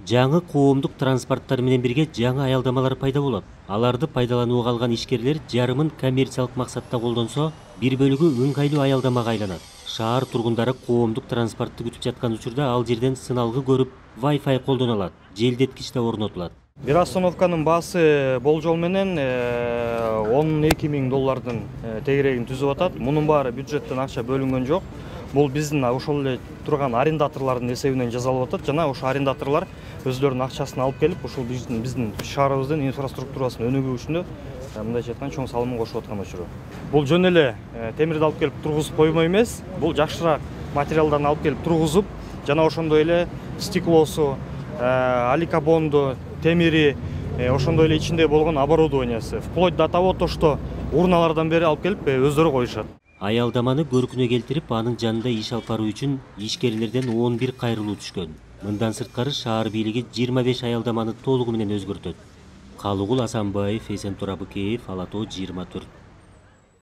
Жаңы коомдук транспорттар менен бирге жаңы аялдамалар пайда болот. Аларды пайдаланууга алган ишкерлер жарымын коммерциялык максатта колдонсо, бир бөлүгү ыңгайлуу аялдамага айланат. Шаар тургундары коомдук транспортты күтүп жаткан учурда ал жерден сыналгы көрүп, Wi-Fi колдоно алат, желдеткич да орнотулат. Бир остановканын баасы болжол менен $12.000 тегерегин түзүп атат. Мунун баары бюджеттен акча бөлүнгөн жок. Бул биздин ошол эле турган арендаторлордун эсебинен жасалып атат. Жана ошо арендаторлор өздөрүнүн акчасын алып келип, ушул биздин шаарыбыздын инфраструктурасын өнүгүүсүнө мындайча айтканда чоң салымын кошуп аткан учуру. Бул жөн эле темирди алып келип тургузуп коймой эмес, бул жакшыраак материалдарды алып келип тургузуп, жана ошондой эле стеклосу, аликабонду, темири, ошондой эле ичинде болгон оборудованиясы, вплоть до того, что урналардан бери алып келип өздөрү коюшат. Аялдаманы көркүнө келтирип, анын жанында иш алып баруу үчүн ишкерлерден 11 кайрылуу түшкөн. Мындан сырткары шаар бийлиги 25 аялдаманы толугу менен өзгөртөт. Калыгул Асанбаев, Эсен Турабыкеев, Ала Тоо 24.